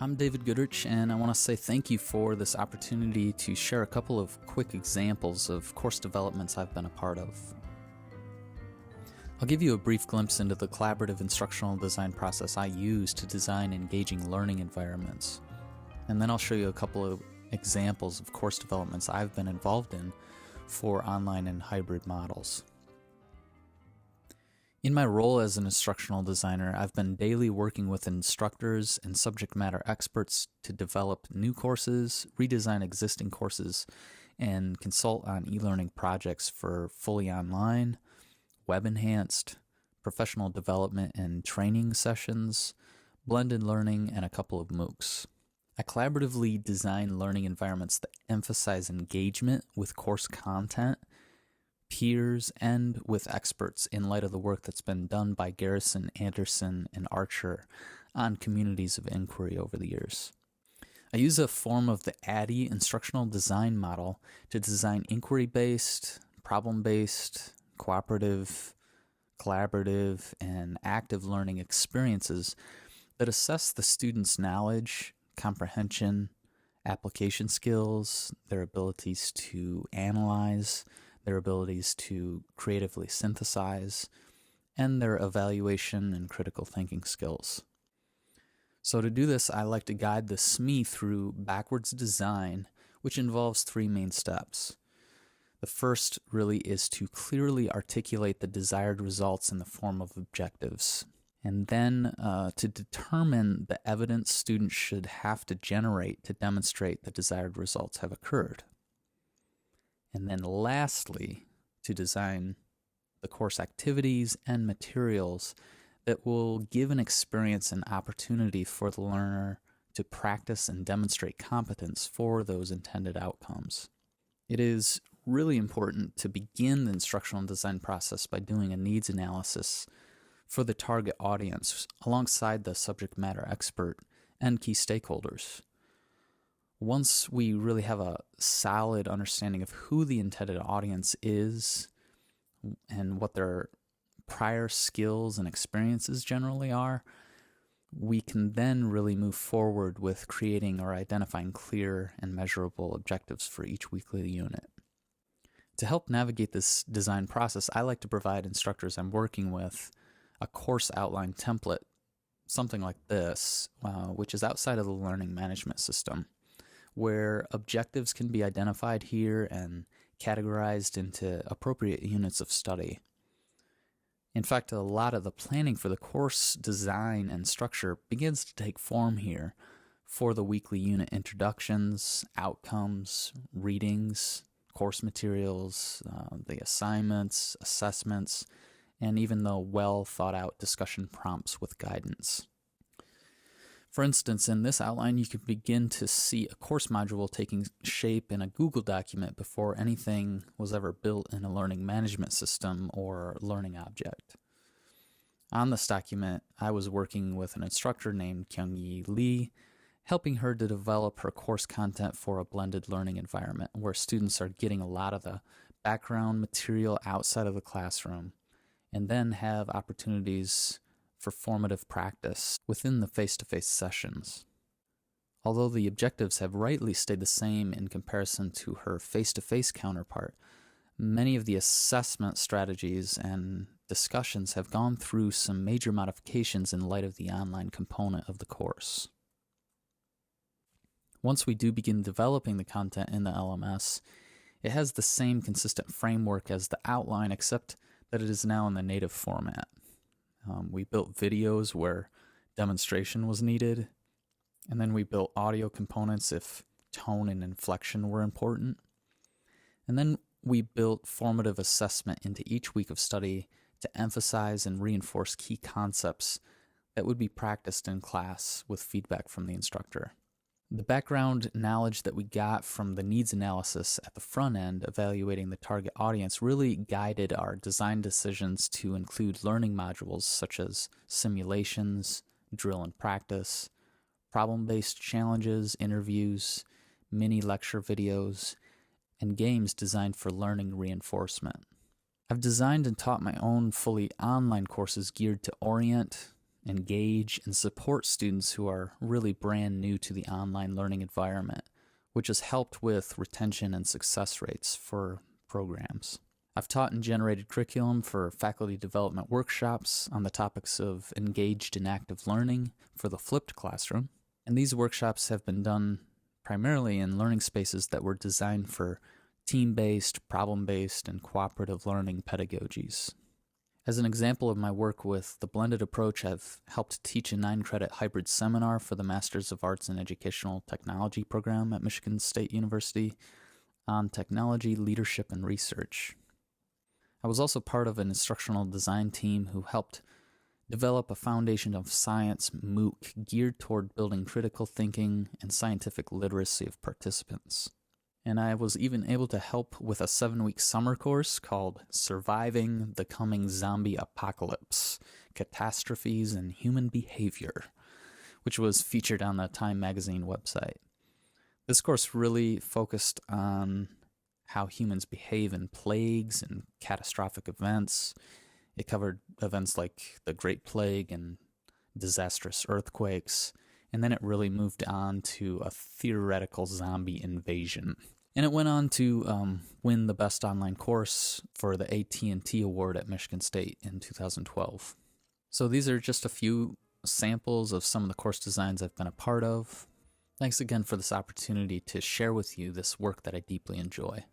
I'm David Goodrich, and I want to say thank you for this opportunity to share a couple of quick examples of course developments I've been a part of. I'll give you a brief glimpse into the collaborative instructional design process I use to design engaging learning environments. And then I'll show you a couple of examples of course developments I've been involved in for online and hybrid models. In my role as an instructional designer, I've been daily working with instructors and subject matter experts to develop new courses, redesign existing courses, and consult on e-learning projects for fully online, web-enhanced, professional development and training sessions, blended learning, and a couple of MOOCs. I collaboratively design learning environments that emphasize engagement with course content, peers, and with experts in light of the work that's been done by Garrison, Anderson, and Archer on communities of inquiry over the years. I use a form of the ADDIE instructional design model to design inquiry-based, problem-based, cooperative, collaborative, and active learning experiences that assess the student's knowledge, comprehension, application skills, their abilities to analyze, their abilities to creatively synthesize, and their evaluation and critical thinking skills. So to do this, I like to guide the SME through backwards design, which involves three main steps. The first really is to clearly articulate the desired results in the form of objectives, and then to determine the evidence students should have to generate to demonstrate the desired results have occurred. And then lastly, to design the course activities and materials that will give an experience and opportunity for the learner to practice and demonstrate competence for those intended outcomes. It is really important to begin the instructional design process by doing a needs analysis for the target audience alongside the subject matter expert and key stakeholders. Once we really have a solid understanding of who the intended audience is and what their prior skills and experiences generally are, we can then really move forward with creating or identifying clear and measurable objectives for each weekly unit. To help navigate this design process, I like to provide instructors I'm working with a course outline template, something like this, which is outside of the learning management system, where objectives can be identified here and categorized into appropriate units of study. In fact, a lot of the planning for the course design and structure begins to take form here for the weekly unit introductions, outcomes, readings, course materials, the assignments, assessments, and even the well thought out discussion prompts with guidance. For instance, in this outline, you can begin to see a course module taking shape in a Google document before anything was ever built in a learning management system or learning object. On this document, I was working with an instructor named Kyung-Yi Lee, helping her to develop her course content for a blended learning environment where students are getting a lot of the background material outside of the classroom and then have opportunities for formative practice within the face-to-face sessions. Although the objectives have rightly stayed the same in comparison to her face-to-face counterpart, many of the assessment strategies and discussions have gone through some major modifications in light of the online component of the course. Once we do begin developing the content in the LMS, it has the same consistent framework as the outline, except that it is now in the native format. We built videos where demonstration was needed, and then we built audio components if tone and inflection were important. And then we built formative assessment into each week of study to emphasize and reinforce key concepts that would be practiced in class with feedback from the instructor. The background knowledge that we got from the needs analysis at the front end, evaluating the target audience, really guided our design decisions to include learning modules such as simulations, drill and practice, problem-based challenges, interviews, mini lecture videos, and games designed for learning reinforcement. I've designed and taught my own fully online courses geared to orient, engage, and support students who are really brand new to the online learning environment, which has helped with retention and success rates for programs. I've taught and generated curriculum for faculty development workshops on the topics of engaged and active learning for the flipped classroom, and these workshops have been done primarily in learning spaces that were designed for team-based, problem-based, and cooperative learning pedagogies. As an example of my work with the blended approach, I've helped teach a 9-credit hybrid seminar for the Masters of Arts in Educational Technology program at Michigan State University on technology, leadership, and research. I was also part of an instructional design team who helped develop a foundation of science MOOC geared toward building critical thinking and scientific literacy of participants. And I was even able to help with a 7-week summer course called Surviving the Coming Zombie Apocalypse, Catastrophes and Human Behavior, which was featured on the Time magazine website. This course really focused on how humans behave in plagues and catastrophic events. It covered events like the Great Plague and disastrous earthquakes, and then it really moved on to a theoretical zombie invasion. And it went on to win the best online course for the AT&T Award at Michigan State in 2012. So these are just a few samples of some of the course designs I've been a part of. Thanks again for this opportunity to share with you this work that I deeply enjoy.